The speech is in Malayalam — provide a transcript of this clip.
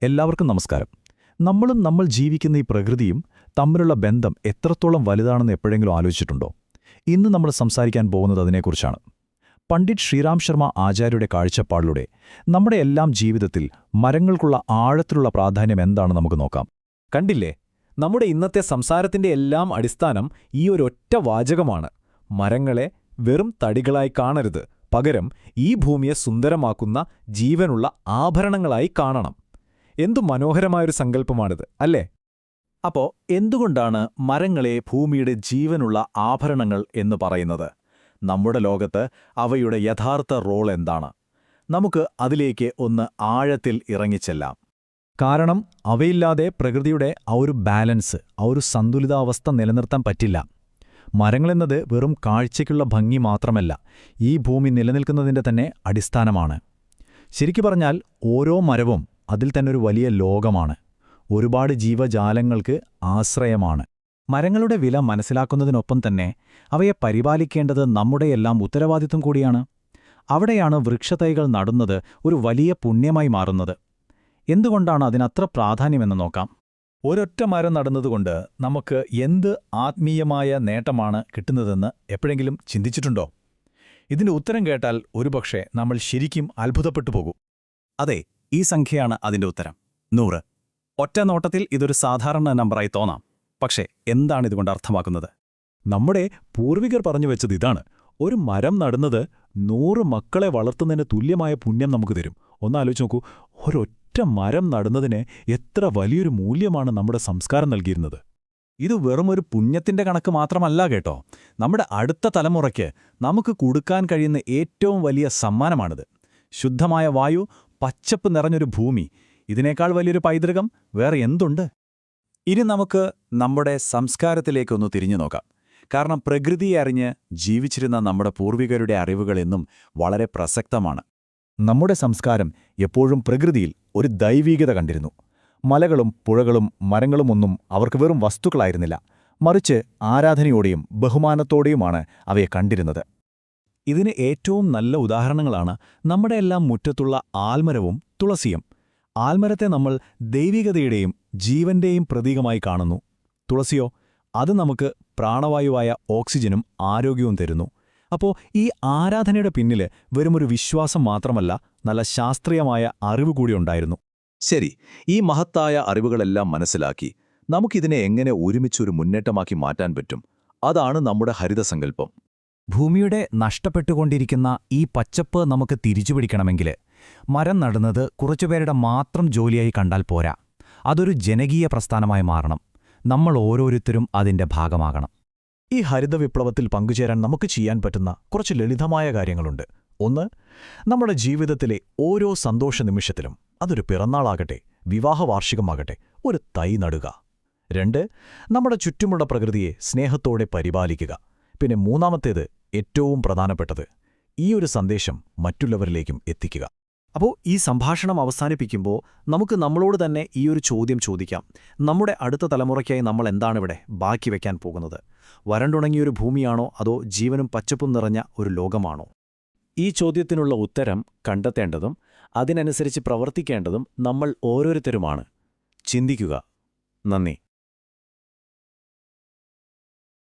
എല്ലാവർക്കും നമസ്കാരം. നമ്മളും നമ്മൾ ജീവിക്കുന്ന ഈ പ്രകൃതിയും തമ്മിലുള്ള ബന്ധം എത്രത്തോളം വലുതാണെന്ന് എപ്പോഴെങ്കിലും ആലോചിച്ചിട്ടുണ്ടോ? ഇന്ന് നമ്മൾ സംസാരിക്കാൻ പോകുന്നത് അതിനെക്കുറിച്ചാണ്. പണ്ഡിറ്റ് ശ്രീറാം ശർമ്മ ആചാര്യയുടെ കാഴ്ചപ്പാടിലൂടെ നമ്മുടെ എല്ലാം ജീവിതത്തിൽ മരങ്ങൾക്കുള്ള ആഴത്തിലുള്ള പ്രാധാന്യം എന്താണെന്ന് നമുക്ക് നോക്കാം. കണ്ടില്ലേ, നമ്മുടെ ഇന്നത്തെ സംസാരത്തിന്റെ എല്ലാം അടിസ്ഥാനം ഈ ഒരൊറ്റ വാചകമാണ്. മരങ്ങളെ വെറും തടികളായി കാണരുത്, പകരം ഈ ഭൂമിയെ സുന്ദരമാക്കുന്ന ജീവനുള്ള ആഭരണങ്ങളായി കാണണം. എന്തു മനോഹരമായൊരു സങ്കല്പമാണിത്, അല്ലേ? അപ്പോ എന്തുകൊണ്ടാണ് മരങ്ങളെ ഭൂമിയുടെ ജീവനുള്ള ആഭരണങ്ങൾ എന്ന് പറയുന്നത്? നമ്മുടെ ലോകത്ത് അവയുടെ യഥാർത്ഥ റോൾ എന്താണ്? നമുക്ക് അതിലേക്ക് ഒന്ന് ആഴത്തിൽ ഇറങ്ങിച്ചെല്ലാം. കാരണം അവയില്ലാതെ പ്രകൃതിയുടെ ആ ഒരു ബാലൻസ്, ആ ഒരു സന്തുലിതാവസ്ഥ നിലനിർത്താൻ പറ്റില്ല. മരങ്ങളെന്നത് വെറും കാഴ്ചയ്ക്കുള്ള ഭംഗി മാത്രമല്ല, ഈ ഭൂമി നിലനിൽക്കുന്നതിൻ്റെ തന്നെ അടിസ്ഥാനമാണ്. ശരിക്കു പറഞ്ഞാൽ ഓരോ മരവും അതിൽ തന്നെ ഒരു വലിയ ലോകമാണ്, ഒരുപാട് ജീവജാലങ്ങൾക്ക് ആശ്രയമാണ്. മരങ്ങളുടെ വില മനസ്സിലാക്കുന്നതിനൊപ്പം തന്നെ അവയെ പരിപാലിക്കേണ്ടത് നമ്മുടെയെല്ലാം ഉത്തരവാദിത്വം കൂടിയാണ്. അവിടെയാണ് വൃക്ഷത്തൈകൾ നടുന്നത് ഒരു വലിയ പുണ്യമായി മാറുന്നത്. എന്തുകൊണ്ടാണ് അതിനത്ര പ്രാധാന്യമെന്ന് നോക്കാം. ഒരൊറ്റ മരം നടുന്നതുകൊണ്ട് നമുക്ക് എന്ത് ആത്മീയമായ നേട്ടമാണ് കിട്ടുന്നതെന്ന് എപ്പോഴെങ്കിലും ചിന്തിച്ചിട്ടുണ്ടോ? ഇതിന്റെ ഉത്തരം കേട്ടാൽ ഒരുപക്ഷെ നമ്മൾ ശരിക്കും അത്ഭുതപ്പെട്ടു പോകും. അതെ, ഈ സംഖ്യയാണ് അതിന്റെ ഉത്തരം: 100. ഒറ്റ നോട്ടത്തിൽ ഇതൊരു സാധാരണ നമ്പറായി തോന്നാം. പക്ഷേ എന്താണിതുകൊണ്ട് അർത്ഥമാക്കുന്നത്? നമ്മുടെ പൂർവികർ പറഞ്ഞു വെച്ചത് ഇതാണ്: ഒരു മരം നടുന്നത് 100 മക്കളെ വളർത്തുന്നതിന് തുല്യമായ പുണ്യം നമുക്ക് തരും. ഒന്നാലോചിച്ച് നോക്കൂ, ഒരൊറ്റ മരം നടുന്നതിന് എത്ര വലിയൊരു മൂല്യമാണ് നമ്മുടെ സംസ്കാരം നൽകിയിരുന്നത്. ഇത് വെറുമൊരു പുണ്യത്തിന്റെ കണക്ക് മാത്രമല്ല കേട്ടോ, നമ്മുടെ അടുത്ത തലമുറയ്ക്ക് നമുക്ക് കൊടുക്കാൻ കഴിയുന്ന ഏറ്റവും വലിയ സമ്മാനമാണിത്. ശുദ്ധമായ വായു, പച്ചപ്പ് നിറഞ്ഞൊരു ഭൂമി, ഇതിനേക്കാൾ വലിയൊരു പൈതൃകം വേറെ എന്തുണ്ട്? ഇനി നമുക്ക് നമ്മുടെ സംസ്കാരത്തിലേക്കൊന്ന് തിരിഞ്ഞു നോക്കാം. കാരണം പ്രകൃതിയെ അറിഞ്ഞ് ജീവിച്ചിരുന്ന നമ്മുടെ പൂർവികരുടെ അറിവുകൾ എന്നും വളരെ പ്രസക്തമാണ്. നമ്മുടെ സംസ്കാരം എപ്പോഴും പ്രകൃതിയിൽ ഒരു ദൈവീകത കണ്ടിരുന്നു. മലകളും പുഴകളും മരങ്ങളുമൊന്നും അവർക്ക് വെറും വസ്തുക്കളായിരുന്നില്ല, മറിച്ച് ആരാധനയോടെയും ബഹുമാനത്തോടെയുമാണ് അവയെ കണ്ടിരുന്നത്. ഇതിന് ഏറ്റവും നല്ല ഉദാഹരണങ്ങളാണ് നമ്മുടെ എല്ലാം മുറ്റത്തുള്ള ആൽമരവും തുളസിയും. ആൽമരത്തെ നമ്മൾ ദൈവികതയുടെയും ജീവന്റെയും പ്രതീകമായി കാണുന്നു. തുളസിയോ, അത് നമുക്ക് പ്രാണവായുവായ ഓക്സിജനും ആരോഗ്യവും തരുന്നു. അപ്പോൾ ഈ ആരാധനയുടെ പിന്നിൽ വെറുമൊരു വിശ്വാസം മാത്രമല്ല, നല്ല ശാസ്ത്രീയമായ അറിവ് കൂടി ഉണ്ടായിരുന്നു. ശരി, ഈ മഹത്തായ അറിവുകളെല്ലാം മനസ്സിലാക്കി നമുക്കിതിനെ എങ്ങനെ ഒരുമിച്ചൊരു മുന്നേറ്റമാക്കി മാറ്റാൻ പറ്റും? അതാണ് നമ്മുടെ ഹരിതസങ്കല്പം. ഭൂമിയുടെ നഷ്ടപ്പെട്ടുകൊണ്ടിരിക്കുന്ന ഈ പച്ചപ്പ് നമുക്ക് തിരിച്ചുപിടിക്കണമെങ്കിൽ മരം നടുന്നത് കുറച്ചുപേരുടെ മാത്രം ജോലിയായി കണ്ടാൽ പോരാ. അതൊരു ജനകീയ പ്രസ്ഥാനമായി മാറണം. നമ്മൾ ഓരോരുത്തരും അതിന്റെ ഭാഗമാകണം. ഈ ഹരിത വിപ്ലവത്തിൽ പങ്കുചേരാൻ നമുക്ക് ചെയ്യാൻ പറ്റുന്ന കുറച്ച് ലളിതമായ കാര്യങ്ങളുണ്ട്. 1. നമ്മുടെ ജീവിതത്തിലെ ഓരോ സന്തോഷ നിമിഷത്തിലും, അതൊരു പിറന്നാളാകട്ടെ, വിവാഹ വാർഷികമാകട്ടെ, ഒരു തൈ നടുക. 2. നമ്മുടെ ചുറ്റുമുള്ള പ്രകൃതിയെ സ്നേഹത്തോടെ പരിപാലിക്കുക. പിന്നെ 3ാമത്തേത്, ഏറ്റവും പ്രധാനപ്പെട്ടത്, ഈ ഒരു സന്ദേശം മറ്റുള്ളവരിലേക്കും എത്തിക്കുക. അപ്പോൾ ഈ സംഭാഷണം അവസാനിപ്പിക്കുമ്പോൾ നമുക്ക് നമ്മളോട് തന്നെ ഈ ഒരു ചോദ്യം ചോദിക്കാം: നമ്മുടെ അടുത്ത തലമുറയ്ക്കായി നമ്മൾ എന്താണിവിടെ ബാക്കി വയ്ക്കാൻ പോകുന്നത്? വരണ്ടുണങ്ങിയൊരു ഭൂമിയാണോ, അതോ ജീവനും പച്ചപ്പും നിറഞ്ഞ ഒരു ലോകമാണോ? ഈ ചോദ്യത്തിനുള്ള ഉത്തരം കണ്ടെത്തേണ്ടതും അതിനനുസരിച്ച് പ്രവർത്തിക്കേണ്ടതും നമ്മൾ ഓരോരുത്തരുമാണ്. ചിന്തിക്കുക. നന്ദി.